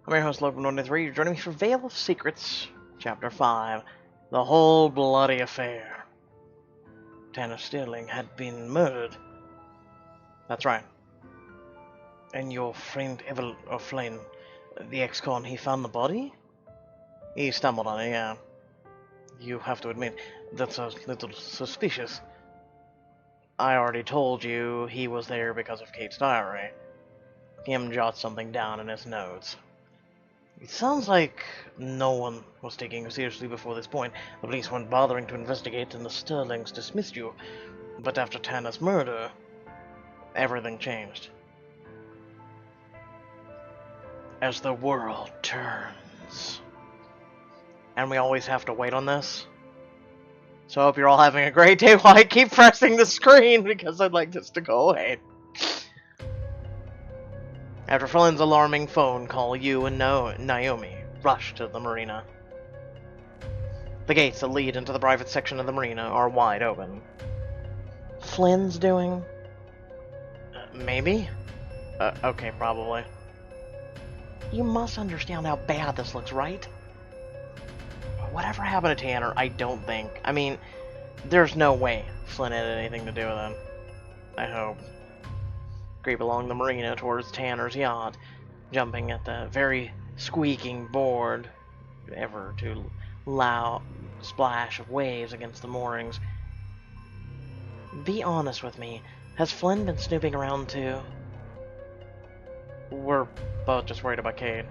I'm your host, Logan123. You're joining me for Veil of Secrets, Chapter 5. The whole bloody affair. Tanner Sterling had been murdered. That's right. And your friend Flynn, the ex-con, he found the body? He stumbled on it, yeah. You have to admit, that's a little suspicious. I already told you he was there because of Kate's diary. Him jot something down in his notes. It sounds like no one was taking you seriously before this point. The police weren't bothering to investigate and the Sterlings dismissed you. But after Tanner's murder, everything changed. As the world turns. And we always have to wait on this. So I hope you're all having a great day while I keep pressing the screen because I'd like this to go away. After Flynn's alarming phone call, you and Naomi rush to the Marina. The gates that lead into the private section of the Marina are wide open. Flynn's doing? Maybe? Okay, probably. You must understand how bad this looks, right? Whatever happened to Tanner, I don't think. I mean, there's no way Flynn had anything to do with it. I hope. Creep along the marina towards Tanner's yacht, jumping at the very squeaking board, ever too loud splash of waves against the moorings. Be honest with me, has Flynn been snooping around too? We're both just worried about Kate.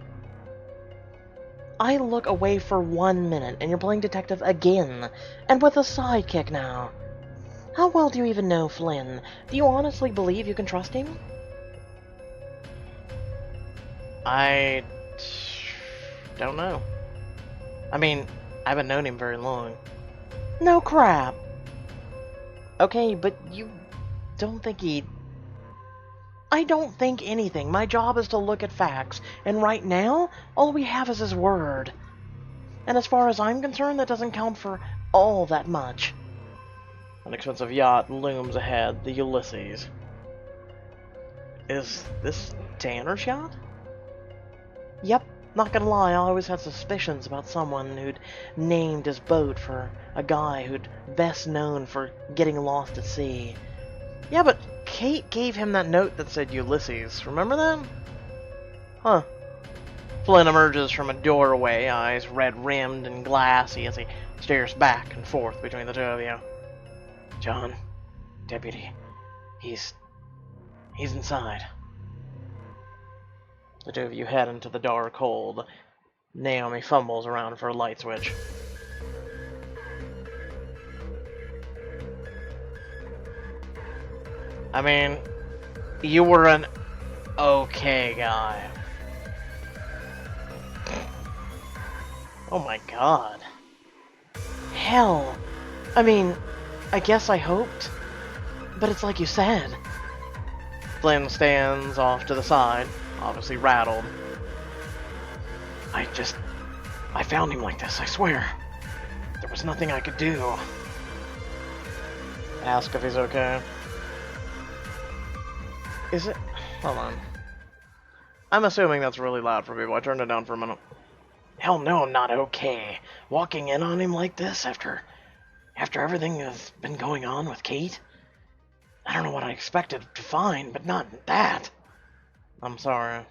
I look away for 1 minute, and you're playing detective again, and with a sidekick now. How well do you even know Flynn? Do you honestly believe you can trust him? I don't know. I mean, I haven't known him very long. No crap. Okay, but you don't think he'd... I don't think anything. My job is to look at facts, and right now, all we have is his word. And as far as I'm concerned, that doesn't count for all that much. An expensive yacht looms ahead, the Ulysses. Is this Tanner's yacht? Yep, not gonna lie, I always had suspicions about someone who'd named his boat for a guy who'd best known for getting lost at sea. Yeah, but Kate gave him that note that said Ulysses, remember that? Huh. Flynn emerges from a doorway, eyes red-rimmed and glassy as he stares back and forth between the two of you. John, deputy, he's inside. The two of you head into the dark hold. Naomi fumbles around for a light switch. I mean, you were an okay guy. Oh my god. Hell. I mean, I guess I hoped. But it's like you said. Flynn stands off to the side, obviously rattled. I found him like this, I swear. There was nothing I could do. Ask if he's okay. Is it? Hold on. I'm assuming that's really loud for people. I turned it down for a minute. Hell no, not okay. Walking in on him like this after everything that's been going on with Kate? I don't know what I expected to find, but not that. I'm sorry.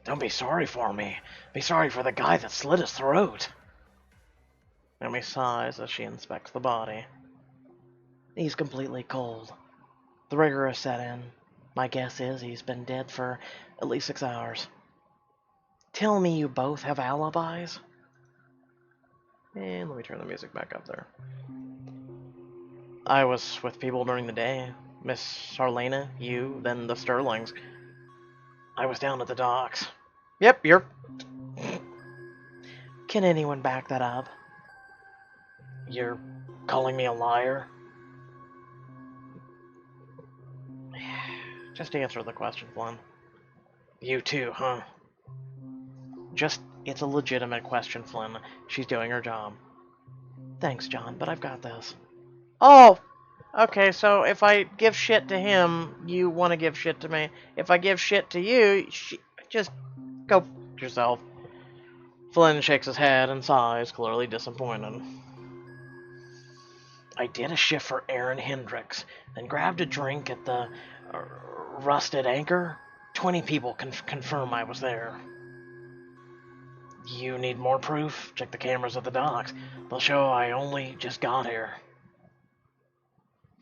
Don't be sorry for me. Be sorry for the guy that slit his throat. Naomi sighs as she inspects the body. He's completely cold. The rigor has set in. My guess is he's been dead for at least 6 hours. Tell me you both have alibis? And let me turn the music back up there. I was with people during the day. Miss Charlena, you, then the Sterlings. I was down at the docks. Yep, you're... Can anyone back that up? You're calling me a liar? Just answer the question, Flynn. You too, huh? It's a legitimate question, Flynn. She's doing her job. Thanks, John, but I've got this. Oh! Okay, so if I give shit to him, you want to give shit to me. If I give shit to you, just Go f yourself. Flynn shakes his head and sighs, clearly disappointed. I did a shift for Aaron Hendricks, then grabbed a drink at the Rusted Anchor. 20 people confirm I was there. You need more proof? Check the cameras at the docks. They'll show I only just got here.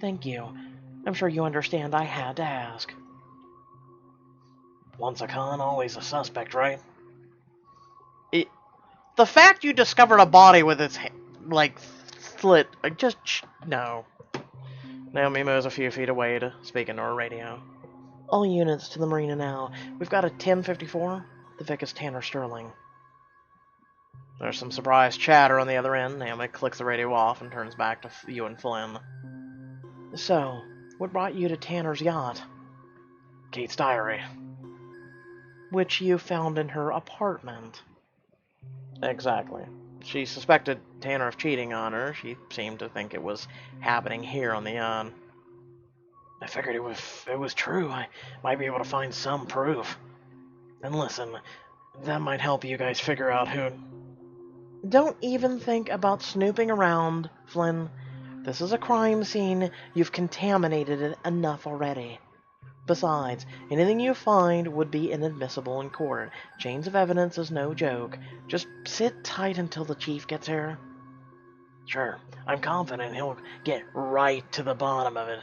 Thank you. I'm sure you understand I had to ask. Once a con, always a suspect, right? The fact you discovered a body with its, slit, no. Naomi moves a few feet away to speak into her radio. All units to the Marina now. We've got a 1054. The Vic is Tanner Sterling. There's some surprised chatter on the other end. Naomi clicks the radio off and turns back to you and Flynn. So, what brought you to Tanner's yacht? Kate's diary. Which you found in her apartment. Exactly. She suspected Tanner of cheating on her. She seemed to think it was happening here on the yacht. I figured if it was true, I might be able to find some proof. And listen, that might help you guys figure out who... Don't even think about snooping around, Flynn. This is a crime scene. You've contaminated it enough already. Besides, anything you find would be inadmissible in court. Chains of evidence is no joke. Just sit tight until the chief gets here. Sure, I'm confident he'll get right to the bottom of it.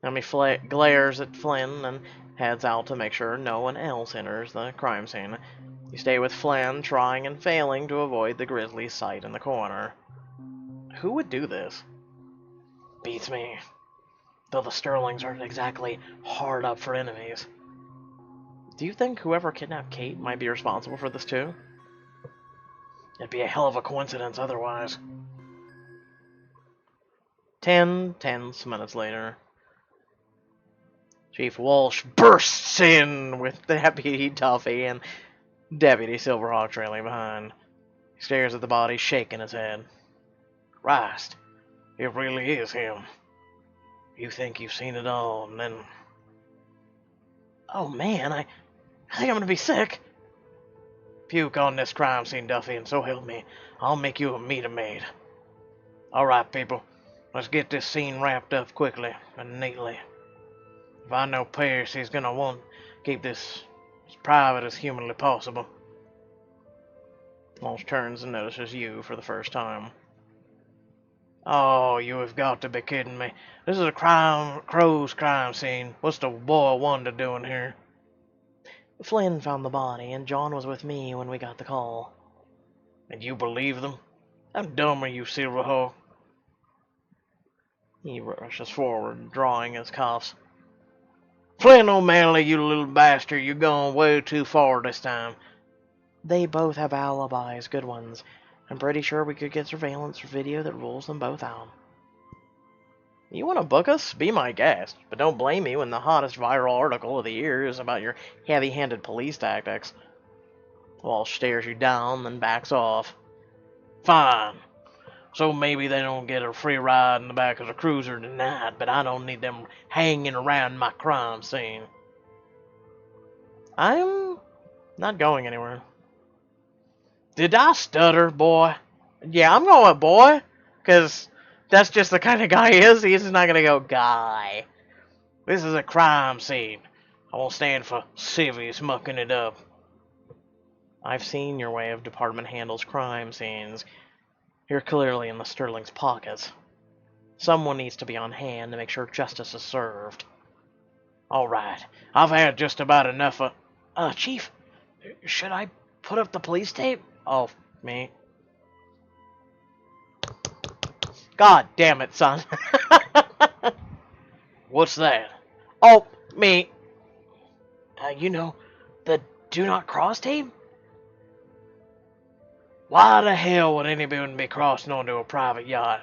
Naomi glares at Flynn and heads out to make sure no one else enters the crime scene. You stay with Flynn, trying and failing to avoid the grisly sight in the corner. Who would do this? Beats me. Though the Sterlings aren't exactly hard up for enemies. Do you think whoever kidnapped Kate might be responsible for this too? It'd be a hell of a coincidence otherwise. 10 tense minutes later. Chief Walsh bursts in with Deputy Duffy and Deputy Silverhawk trailing behind. He stares at the body, shaking his head. Christ, it really is him. You think you've seen it all, and then... Oh man, I think I'm gonna be sick. Puke on this crime scene, Duffy, and so help me, I'll make you a meter maid. Alright, people, let's get this scene wrapped up quickly and neatly. If I know Paris, he's gonna want to keep this as private as humanly possible. Walsh turns and notices you for the first time. Oh, you have got to be kidding me. This is a Crow's crime scene. What's the boy Wanda doing here? Flynn found the body, and John was with me when we got the call. And you believe them? How dumb are you, Silverhawk? He rushes forward, drawing his cuffs. Flynn O'Malley, you little bastard, you're going way too far this time. They both have alibis, good ones. I'm pretty sure we could get surveillance video that rules them both out. You want to book us? Be my guest. But don't blame me when the hottest viral article of the year is about your heavy-handed police tactics. Walsh stares you down, then backs off. Fine. So maybe they don't get a free ride in the back of the cruiser tonight, but I don't need them hanging around my crime scene. I'm not going anywhere. Did I stutter, boy? Yeah, I'm going boy, because that's just the kind of guy he is. He's not going to go guy. This is a crime scene. I won't stand for civvies mucking it up. I've seen your way of department handles crime scenes. You're clearly in the Sterling's pockets. Someone needs to be on hand to make sure justice is served. All right, I've had just about enough of... Chief, should I put up the police tape? Oh, me. God damn it, son. What's that? Oh, me. You know, the do not cross tape? Why the hell would anyone be crossing onto a private yacht?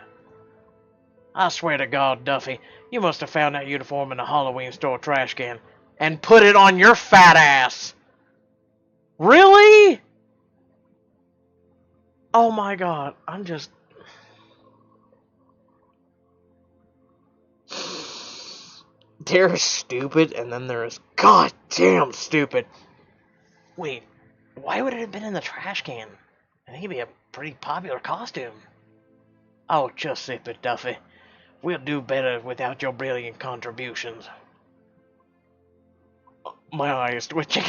I swear to God, Duffy, you must have found that uniform in the Halloween store trash can and put it on your fat ass. Really? Oh my God, I'm just... There's stupid, and then there's goddamn stupid. Wait, why would it have been in the trash can? I think it'd be a pretty popular costume. Oh, just zip it, Duffy. We'll do better without your brilliant contributions. My eye is twitching.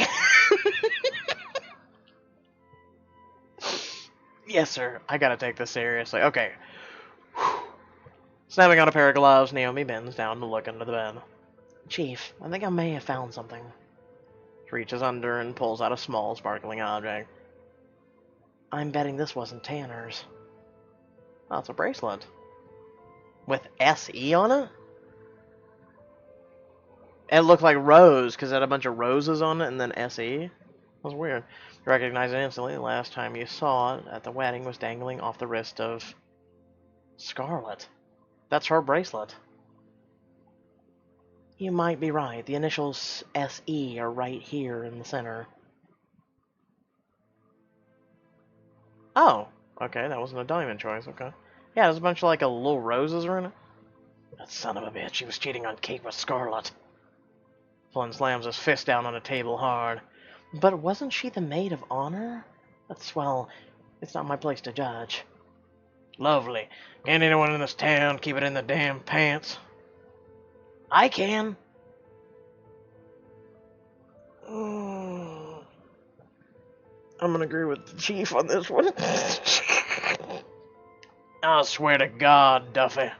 Yes, sir. I gotta take this seriously. Okay. Snapping on a pair of gloves, Naomi bends down to look under the bed. Chief, I think I may have found something. She reaches under and pulls out a small, sparkling object. I'm betting this wasn't Tanner's. Oh, it's a bracelet. With S.E. on it? It looked like Rose, because it had a bunch of roses on it, and then S.E. That was weird. You recognize it instantly. The last time you saw it at the wedding was dangling off the wrist of Scarlet. That's her bracelet. You might be right. The initials S.E. are right here in the center. Oh, okay, that wasn't a diamond choice, okay. Yeah, there's a bunch of, like, little roses in it. That son of a bitch, she was cheating on Kate with Scarlet. Flynn slams his fist down on the table hard. But wasn't she the maid of honor? That's, well, it's not my place to judge. Lovely. Can't anyone in this town keep it in the damn pants? I can. I'm gonna agree with the chief on this one. I swear to God, Duffy.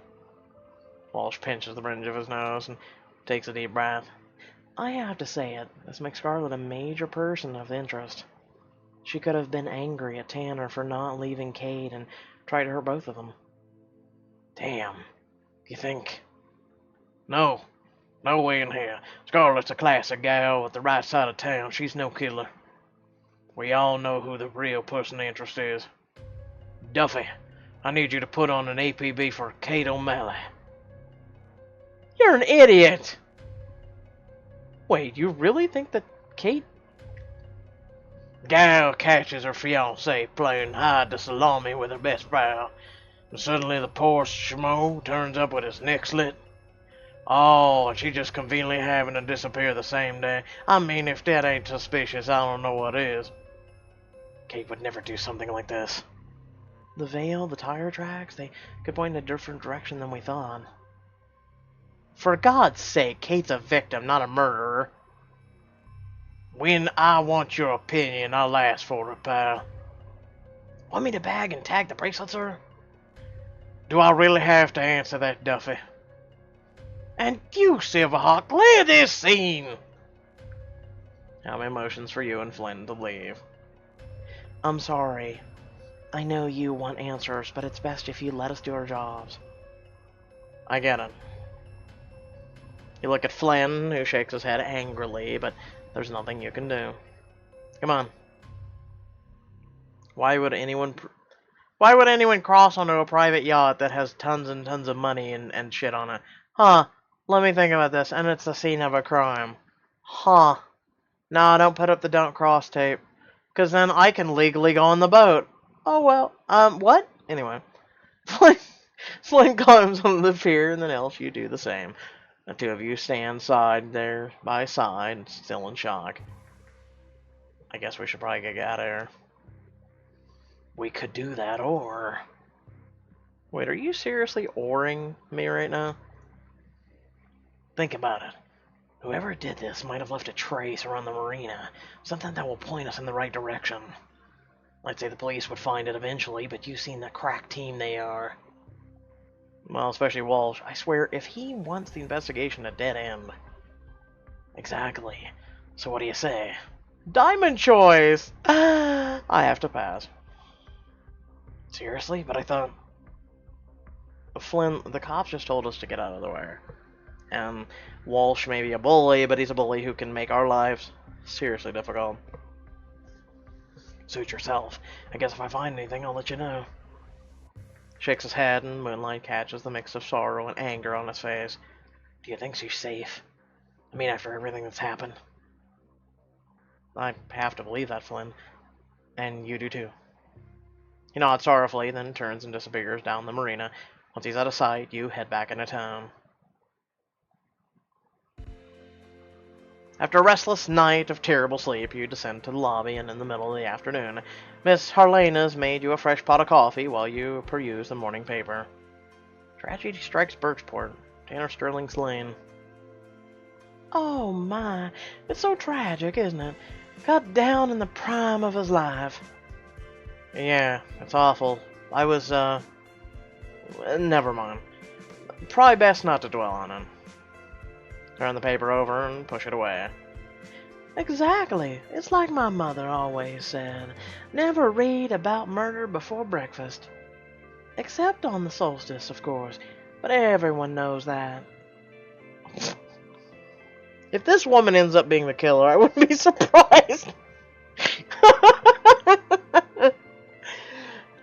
Walsh pinches the bridge of his nose and takes a deep breath. I have to say it. This makes Scarlet a major person of interest. She could have been angry at Tanner for not leaving Kate and tried to hurt both of them. Damn. You think? No. No way in here. Scarlet's a classy gal with the right side of town. She's no killer. We all know who the real person of interest is. Duffy, I need you to put on an APB for Kate O'Malley. You're an idiot! Wait, you really think that Kate... Gal catches her fiancé playing hide the salami with her best pal, and suddenly the poor schmo turns up with his neck slit. Oh, and she just conveniently having to disappear the same day. I mean, if that ain't suspicious, I don't know what is. Kate would never do something like this. The veil, the tire tracks, they could point in a different direction than we thought. For God's sake, Kate's a victim, not a murderer. When I want your opinion, I'll ask for it, pal. Want me to bag and tag the bracelet, sir? Do I really have to answer that, Duffy? And you, Silverhawk, clear this scene! How many motions for you and Flynn to leave? I'm sorry. I know you want answers, but it's best if you let us do our jobs. I get it. You look at Flynn, who shakes his head angrily, but there's nothing you can do. Come on. Why would anyone cross onto a private yacht that has tons and tons of money and shit on it? Huh. Let me think about this. And it's the scene of a crime. Huh. Nah, don't put up the don't cross tape. Because then I can legally go on the boat. Oh, well. What? Anyway. Flynn climbs on the pier, and then else you do the same. The two of you stand side there by side, still in shock. I guess we should probably get out of here. We could do that, or... Wait, are you seriously oaring me right now? Think about it. Whoever did this might have left a trace around the marina. Something that will point us in the right direction. I'd say the police would find it eventually, but you've seen the crack team they are. Well, especially Walsh. I swear, if he wants the investigation a dead end. Exactly. So what do you say? Diamond choice! I have to pass. Seriously? But I thought... Flynn, the cops just told us to get out of the way. And Walsh may be a bully, but he's a bully who can make our lives seriously difficult. Suit yourself. I guess if I find anything, I'll let you know. Shakes his head, and moonlight catches the mix of sorrow and anger on his face. Do you think she's safe? I mean, after everything that's happened? I have to believe that, Flynn. And you do too. He nods sorrowfully, then turns and disappears down the marina. Once he's out of sight, you head back into town. After a restless night of terrible sleep, you descend to the lobby, and in the middle of the afternoon, Miss Harlena's made you a fresh pot of coffee while you peruse the morning paper. Tragedy strikes Birchport. Tanner Sterling's slain. Oh my, it's so tragic, isn't it? Cut down in the prime of his life. Yeah, it's awful. I was, never mind. Probably best not to dwell on it. Turn the paper over and push it away. Exactly. It's like my mother always said. Never read about murder before breakfast. Except on the solstice, of course. But everyone knows that. If this woman ends up being the killer, I wouldn't be surprised.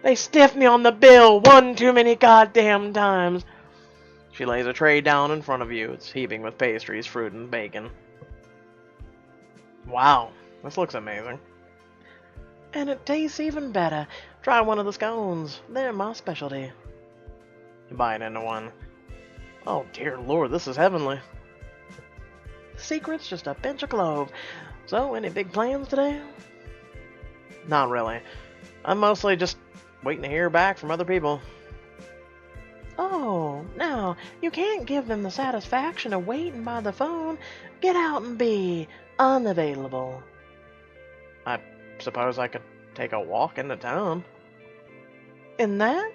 They stiffed me on the bill one too many goddamn times. She lays a tray down in front of you. It's heaping with pastries, fruit, and bacon. Wow, this looks amazing. And it tastes even better. Try one of the scones. They're my specialty. You bite into one. Oh dear lord, this is heavenly. The secret's just a pinch of clove. So, any big plans today? Not really. I'm mostly just waiting to hear back from other people. Oh, now, you can't give them the satisfaction of waiting by the phone. Get out and be unavailable. I suppose I could take a walk into town. In that?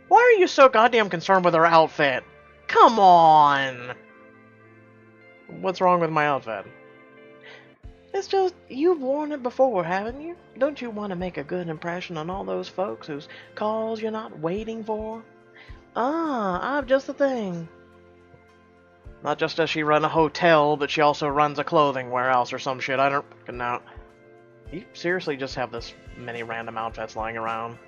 Why are you so goddamn concerned with her outfit? Come on! What's wrong with my outfit? It's just, you've worn it before, haven't you? Don't you want to make a good impression on all those folks whose calls you're not waiting for? Ah, I'm just the thing. Not just does she run a hotel, but she also runs a clothing warehouse or some shit. I don't fucking know. You seriously just have this many random outfits lying around?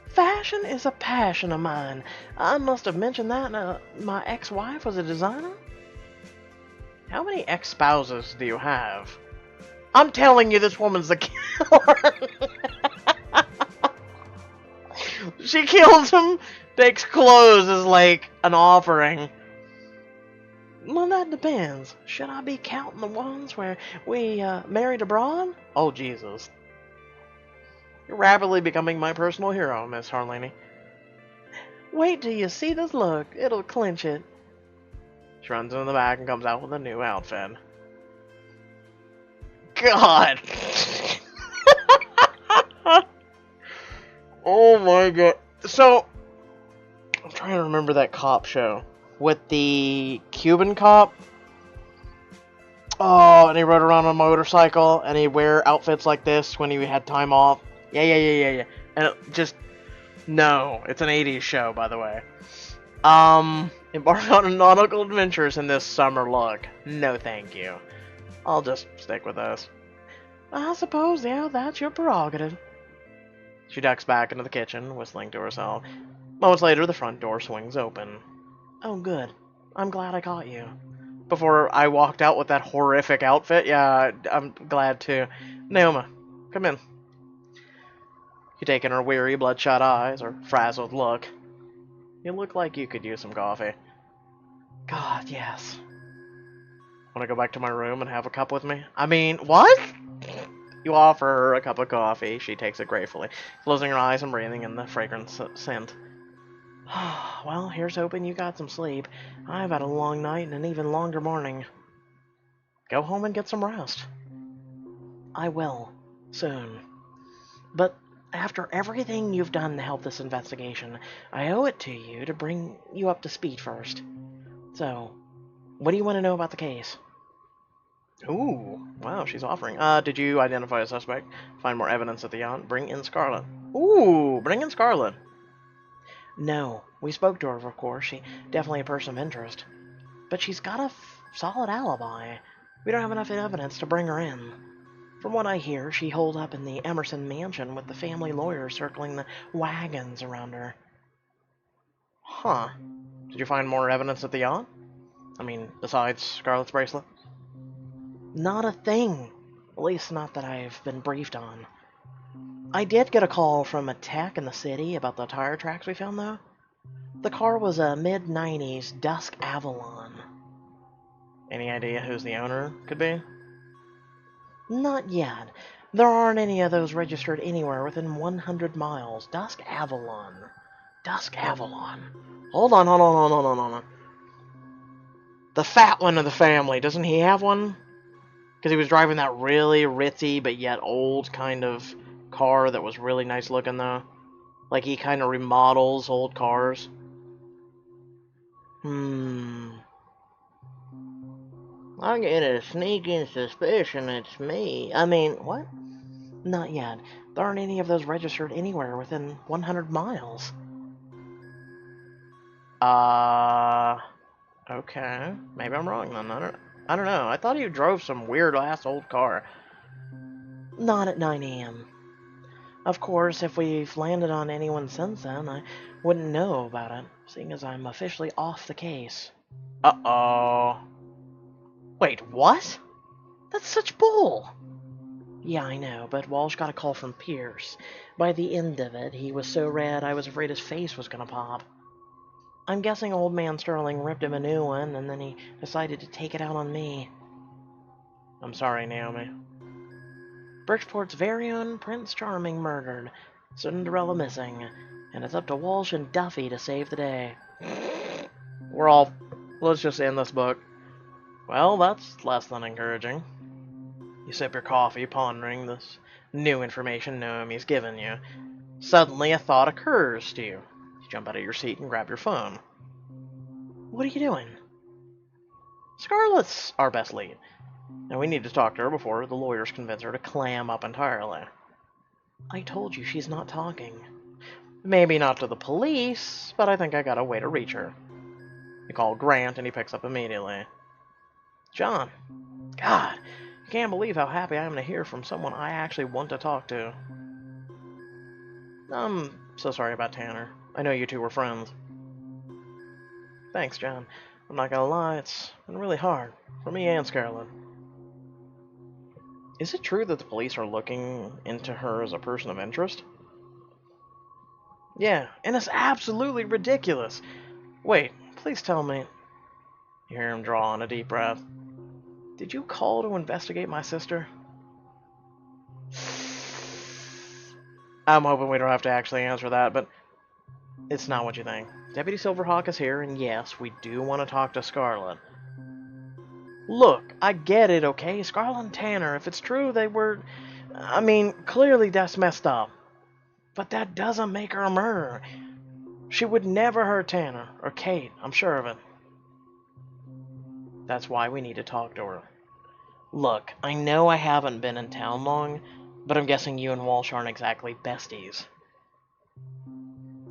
Fashion is a passion of mine. I must have mentioned that my ex-wife was a designer. How many ex-spouses do you have? I'm telling you, this woman's the killer. She kills him, takes clothes as like an offering. Well, that depends. Should I be counting the ones where we married abroad? Oh, Jesus. You're rapidly becoming my personal hero, Miss Harlene. Wait till you see this look. It'll clinch it. She runs into the back and comes out with a new outfit. God! Oh my god. So, I'm trying to remember that cop show. With the Cuban cop. Oh, and he rode around on a motorcycle, and he'd wear outfits like this when he had time off. Yeah. And it just... No, it's an 80s show, by the way. Embark on nautical adventures in this summer look. No, thank you. I'll just stick with this. I suppose, yeah, that's your prerogative. She ducks back into the kitchen, whistling to herself. Moments later, the front door swings open. Oh, good. I'm glad I caught you. Before I walked out with that horrific outfit? Yeah, I'm glad too. Naoma, come in. You take in her weary, bloodshot eyes, or frazzled look. You look like you could use some coffee. God, yes. Want to go back to my room and have a cup with me? I mean, what? You offer her a cup of coffee. She takes it gratefully, closing her eyes and breathing in the fragrant scent. Well, here's hoping you got some sleep. I've had a long night and an even longer morning. Go home and get some rest. I will. Soon. But after everything you've done to help this investigation, I owe it to you to bring you up to speed first. So, what do you want to know about the case? Ooh, wow, she's offering. Did you identify a suspect? Find more evidence at the yacht? Bring in Scarlet. Ooh, bring in Scarlet. No, we spoke to her, of course. She's definitely a person of interest. But she's got a solid alibi. We don't have enough evidence to bring her in. From what I hear, she holed up in the Emerson mansion with the family lawyer circling the wagons around her. Huh. Did you find more evidence at the yacht? I mean, besides Scarlet's bracelet? Not a thing. At least not that I've been briefed on. I did get a call from a tech in the city about the tire tracks we found, though. The car was a mid-90s Dusk Avalon. Any idea who's the owner could be? Not yet. There aren't any of those registered anywhere within 100 miles. Dusk Avalon. Dusk Avalon. Hold on, hold on, hold on, hold on, hold on. The fat one of the family, doesn't he have one? Because he was driving that really ritzy but yet old kind of car that was really nice looking though. Like he kind of remodels old cars. I get a sneaking suspicion it's me. I mean, what? Not yet. There aren't any of those registered anywhere within 100 miles. Okay. Maybe I'm wrong then. I don't know. I thought he drove some weird-ass old car. Not at 9 a.m. Of course, if we've landed on anyone since then, I wouldn't know about it, seeing as I'm officially off the case. Uh-oh. Wait, what? That's such bull! Yeah, I know, but Walsh got a call from Pierce. By the end of it, he was so red I was afraid his face was gonna pop. I'm guessing old man Sterling ripped him a new one, and then he decided to take it out on me. I'm sorry, Naomi. Birchport's very own Prince Charming murdered, Cinderella missing, and it's up to Walsh and Duffy to save the day. Let's just end this book. Well, that's less than encouraging. You sip your coffee, pondering this new information Naomi's given you. Suddenly, a thought occurs to you. You jump out of your seat and grab your phone. What are you doing? Scarlett's our best lead. And we need to talk to her before the lawyers convince her to clam up entirely. I told you she's not talking. Maybe not to the police, but I think I got a way to reach her. You call Grant, and he picks up immediately. John. God, I can't believe how happy I am to hear from someone I actually want to talk to. I'm so sorry about Tanner. I know you two were friends. Thanks, John. I'm not gonna lie, it's been really hard. For me and Scarlett. Is it true that the police are looking into her as a person of interest? Yeah, and it's absolutely ridiculous. Wait, please tell me. You hear him draw on a deep breath. Did you call to investigate my sister? I'm hoping we don't have to actually answer that, but it's not what you think. Deputy Silverhawk is here, and yes, we do want to talk to Scarlett. Look, I get it, okay? Scarlett and Tanner, if it's true they were... I mean, clearly that's messed up. But that doesn't make her a murderer. She would never hurt Tanner, or Kate, I'm sure of it. That's why we need to talk to her. Look, I know I haven't been in town long, but I'm guessing you and Walsh aren't exactly besties.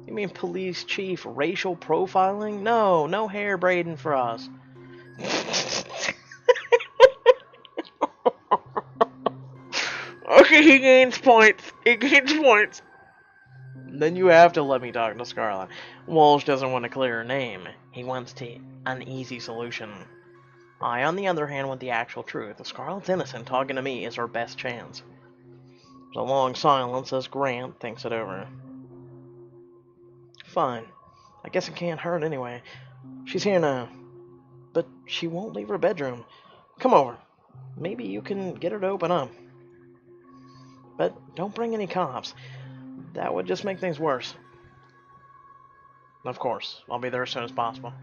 You mean police chief racial profiling? No, no hair braiding for us. Okay, he gains points. He gains points. Then you have to let me talk to Scarlett. Walsh doesn't want to clear her name. He wants an easy solution. I, on the other hand, want the actual truth. If Scarlett's innocent, talking to me is our best chance. There's a long silence as Grant thinks it over. Fine. I guess it can't hurt anyway. She's here now. But she won't leave her bedroom. Come over. Maybe you can get her to open up. But don't bring any cops. That would just make things worse. Of course. I'll be there as soon as possible.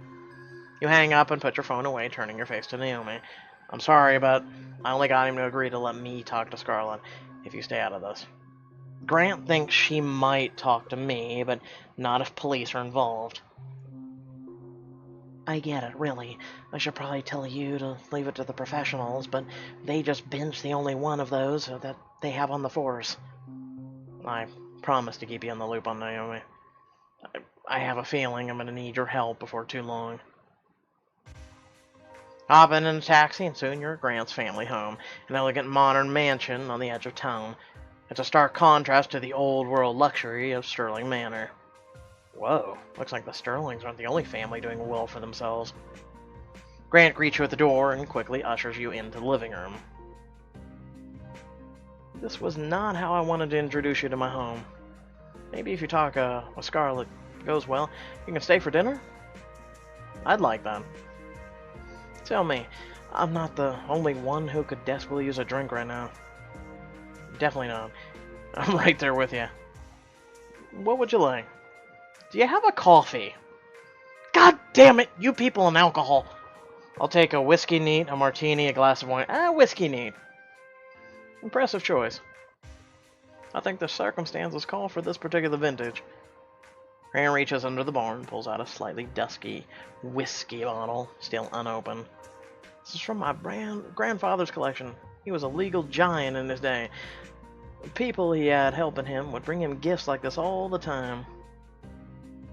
You hang up and put your phone away, turning your face to Naomi. I'm sorry, but I only got him to agree to let me talk to Scarlett if you stay out of this. Grant thinks she might talk to me, but not if police are involved. I get it, really. I should probably tell you to leave it to the professionals, but they just benched the only one of those that they have on the force. I promise to keep you in the loop on Naomi. I have a feeling I'm going to need your help before too long. Hop in a taxi, and soon you're at Grant's family home, an elegant modern mansion on the edge of town. It's a stark contrast to the old-world luxury of Sterling Manor. Whoa, looks like the Sterlings aren't the only family doing well for themselves. Grant greets you at the door and quickly ushers you into the living room. This was not how I wanted to introduce you to my home. Maybe if you talk with Scarlett goes well, you can stay for dinner? I'd like that. Tell me, I'm not the only one who could desperately use a drink right now. Definitely not. I'm right there with you. What would you like? Do you have a coffee? God damn it, you people and alcohol. I'll take a whiskey neat, a martini, a glass of wine. Whiskey neat. Impressive choice. I think the circumstances call for this particular vintage. Grant reaches under the bar and pulls out a slightly dusky whiskey bottle, still unopened. This is from my grandfather's collection. He was a legal giant in his day. The people he had helping him would bring him gifts like this all the time.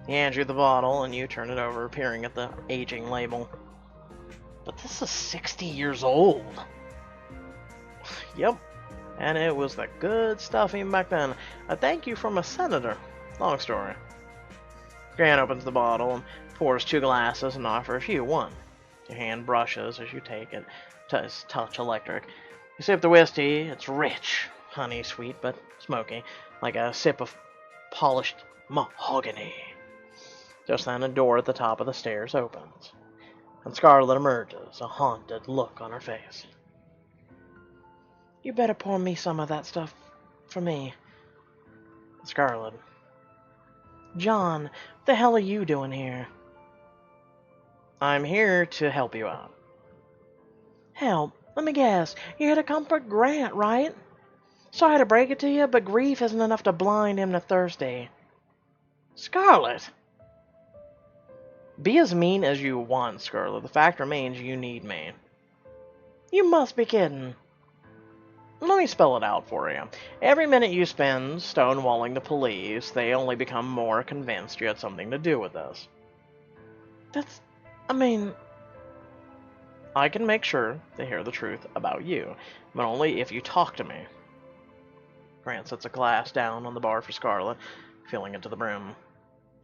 He hands you the bottle and you turn it over, peering at the aging label. But this is 60 years old. Yep. And it was the good stuff even back then. A thank you from a senator. Long story. Grant opens the bottle and pours 2 glasses and offers you one. Your hand brushes as you take it. Does touch electric. You sip the whiskey. It's rich, honey sweet, but smoky, like a sip of polished mahogany. Just then, a door at the top of the stairs opens, and Scarlet emerges, a haunted look on her face. You better pour me some of that stuff for me. Scarlet. John, what the hell are you doing here? I'm here to help you out. Help? Let me guess. You're here to comfort Grant, right? Sorry to break it to you, but grief isn't enough to blind him to thirsty. Scarlet! Be as mean as you want, Scarlet. The fact remains you need me. You must be kidding. Let me spell it out for you. Every minute you spend stonewalling the police, they only become more convinced you had something to do with this. I can make sure they hear the truth about you, but only if you talk to me. Grant sets a glass down on the bar for Scarlet, filling it to the brim.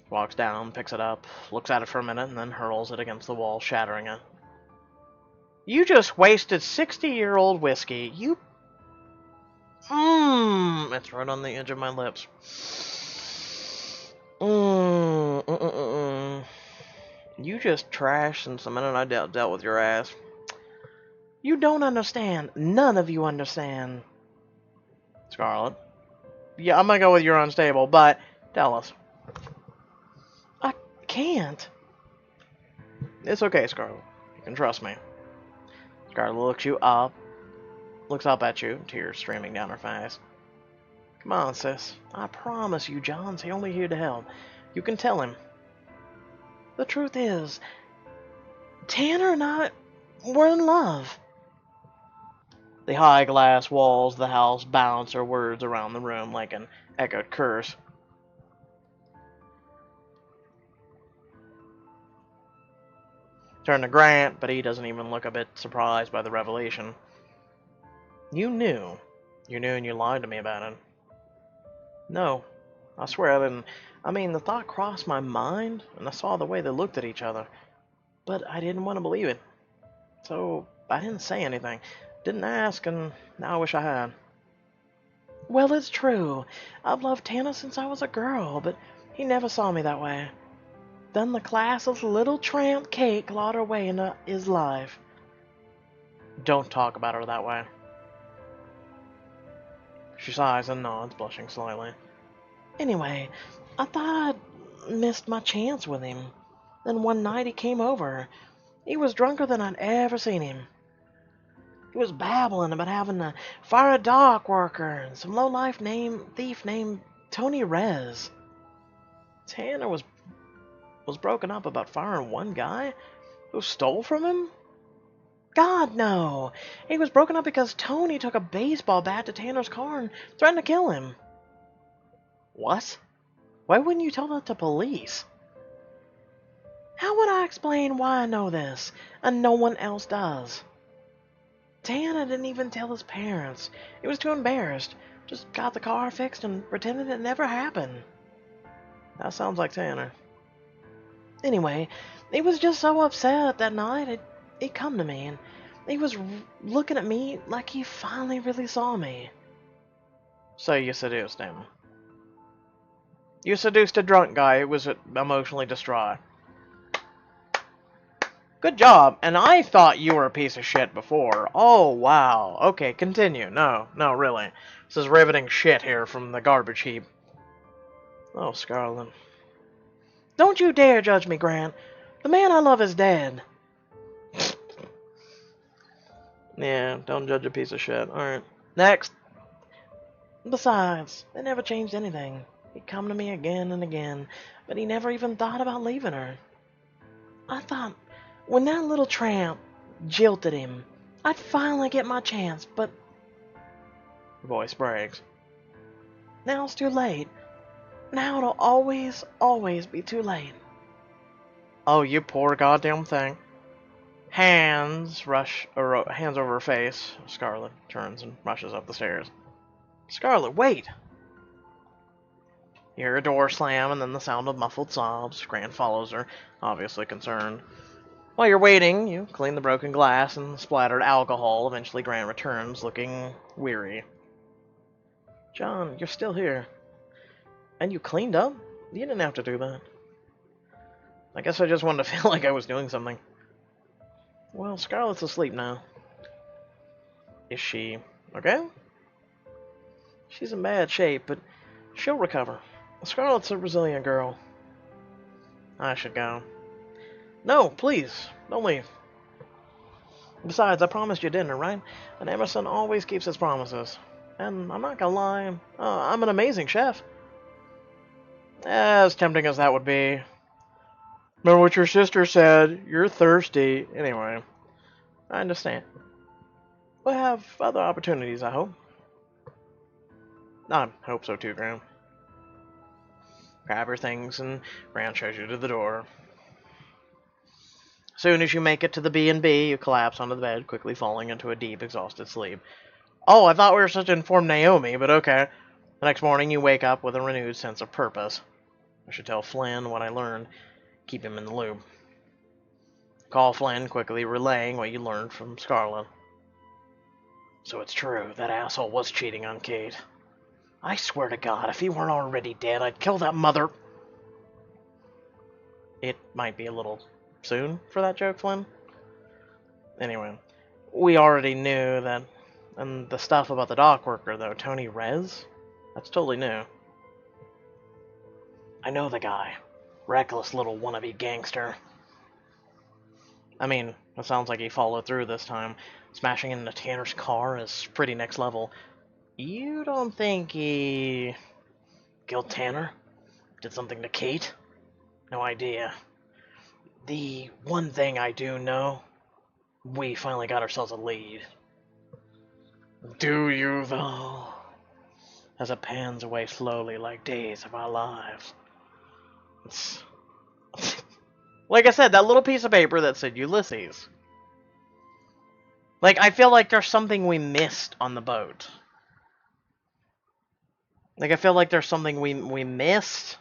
Walks down, picks it up, looks at it for a minute, and then hurls it against the wall, shattering it. You just wasted 60-year-old whiskey. It's right on the edge of my lips. You just trashed since the minute I dealt with your ass. You don't understand. None of you understand. Scarlet. Yeah, I'm gonna go with you're unstable, but tell us. I can't. It's okay, Scarlet. You can trust me. Scarlet looks up at you, tears streaming down her face. Come on, sis. I promise you, John's only here to help. You can tell him. The truth is, Tanner and I were in love. The high glass walls of the house bounce her words around the room like an echoed curse. Turn to Grant, but he doesn't even look a bit surprised by the revelation. You knew. You knew and you lied to me about it. No, I swear I didn't. I mean, the thought crossed my mind, and I saw the way they looked at each other. But I didn't want to believe it. So I didn't say anything. Didn't ask, and now I wish I had. Well, it's true. I've loved Tanner since I was a girl, but he never saw me that way. Then the class's little tramp Kate clawed her way into his life. Don't talk about her that way. She sighs and nods, blushing slightly. Anyway, I thought I'd missed my chance with him. Then one night he came over. He was drunker than I'd ever seen him. He was babbling about having to fire a dock worker and some low-life thief named Tony Rez. Tanner was broken up about firing one guy who stole from him? God, no. He was broken up because Tony took a baseball bat to Tanner's car and threatened to kill him. What? Why wouldn't you tell that to police? How would I explain why I know this, and no one else does? Tanner didn't even tell his parents. He was too embarrassed. Just got the car fixed and pretended it never happened. That sounds like Tanner. Anyway, he was just so upset that night, it come to me, and he was looking at me like he finally really saw me. So you seduced him. You seduced a drunk guy who was emotionally distraught. Good job. And I thought you were a piece of shit before. Oh, wow. Okay, continue. No, really. This is riveting shit here from the garbage heap. Oh, Scarlet. Don't you dare judge me, Grant. The man I love is dead. Yeah, don't judge a piece of shit. Alright. Next. Besides, they never changed anything. He'd come to me again and again, but he never even thought about leaving her. I thought, when that little tramp jilted him, I'd finally get my chance, but... Voice breaks. Now it's too late. Now it'll always, always be too late. Oh, you poor goddamn thing. Hands over her face. Scarlet turns and rushes up the stairs. Scarlet, wait! You hear a door slam and then the sound of muffled sobs. Grant follows her, obviously concerned. While you're waiting, you clean the broken glass and splattered alcohol. Eventually Grant returns, looking weary. John, you're still here. And you cleaned up? You didn't have to do that. I guess I just wanted to feel like I was doing something. Well, Scarlett's asleep now. Is she okay? She's in bad shape, but she'll recover. Scarlett's a resilient girl. I should go. No, please, don't leave. Besides, I promised you dinner, right? And Emerson always keeps his promises. And I'm not gonna lie, I'm an amazing chef. As tempting as that would be. Remember what your sister said, you're thirsty. Anyway, I understand. We'll have other opportunities, I hope. I hope so too, Graham. Grab your things and Grant shows you to the door. Soon as you make it to the B&B, you collapse onto the bed, quickly falling into a deep, exhausted sleep. Oh, I thought we were supposed to inform Naomi, but okay. The next morning, you wake up with a renewed sense of purpose. I should tell Flynn what I learned, keep him in the loop. Call Flynn, quickly relaying what you learned from Scarlet. So it's true, that asshole was cheating on Kate. I swear to God, if he weren't already dead, I'd kill that mother... It might be a little soon for that joke, Flynn. Anyway, we already knew that... And the stuff about the dock worker, though, Tony Rez? That's totally new. I know the guy. Reckless little wannabe gangster. I mean, it sounds like he followed through this time. Smashing into Tanner's car is pretty next level. You don't think he... killed Tanner? Did something to Kate? No idea. The one thing I do know, we finally got ourselves a lead. Do you, though? As it pans away slowly like days of our lives. It's... like I said, that little piece of paper that said Ulysses. Like, I feel like there's something we missed on the boat. Like, I feel like there's something we missed.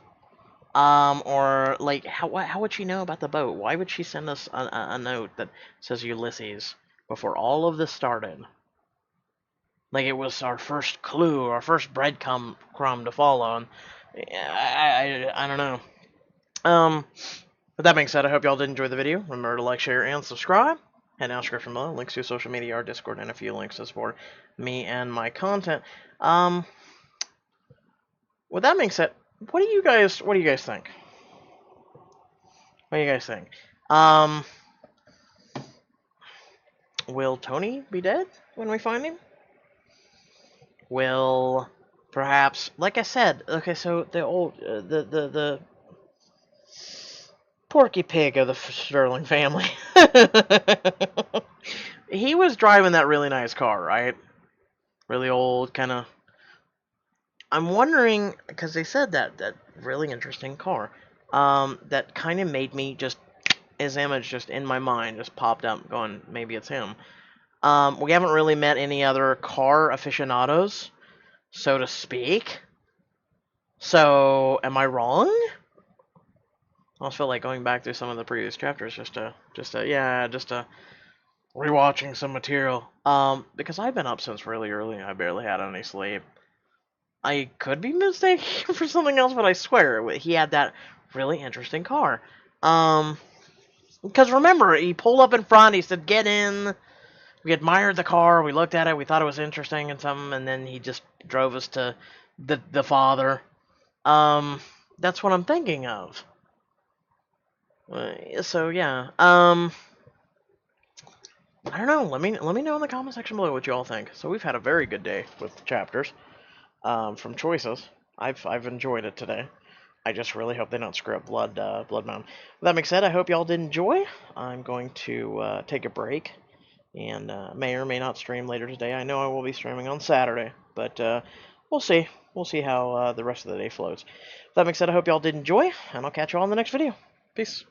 Or, like, how would she know about the boat? Why would she send us a note that says Ulysses before all of this started? Like, it was our first clue, our first breadcrumb to follow. And I don't know. With that being said, I hope y'all did enjoy the video. Remember to like, share, and subscribe. And now description below, links to social media, our Discord, and a few links to support me and my content. With that being said, what do you guys think? What do you guys think? Will Tony be dead when we find him? Will perhaps, like I said, okay, so the old the Porky Pig of the Sterling family. He was driving that really nice car, right? Really old, kind of. I'm wondering, because they said that really interesting car, that kind of made me just, his image just in my mind just popped up, going, maybe it's him. We haven't really met any other car aficionados, so to speak. So, am I wrong? I also feel like going back through some of the previous chapters just to rewatching some material. Because I've been up since really early. I barely had any sleep. I could be mistaken for something else, but I swear he had that really interesting car. Because remember, he pulled up in front, he said, get in. We admired the car, we looked at it, we thought it was interesting and something, and then he just drove us to the father. That's what I'm thinking of. So yeah. I don't know. Let me know in the comment section below what you all think. So we've had a very good day with chapters. From choices. I've enjoyed it today. I just really hope they don't screw up Blood Mountain. With that being said, I hope y'all did enjoy. I'm going to take a break and may or may not stream later today. I know I will be streaming on Saturday, but we'll see. We'll see how the rest of the day flows. With that being said, I hope y'all did enjoy, and I'll catch you all in the next video. Peace.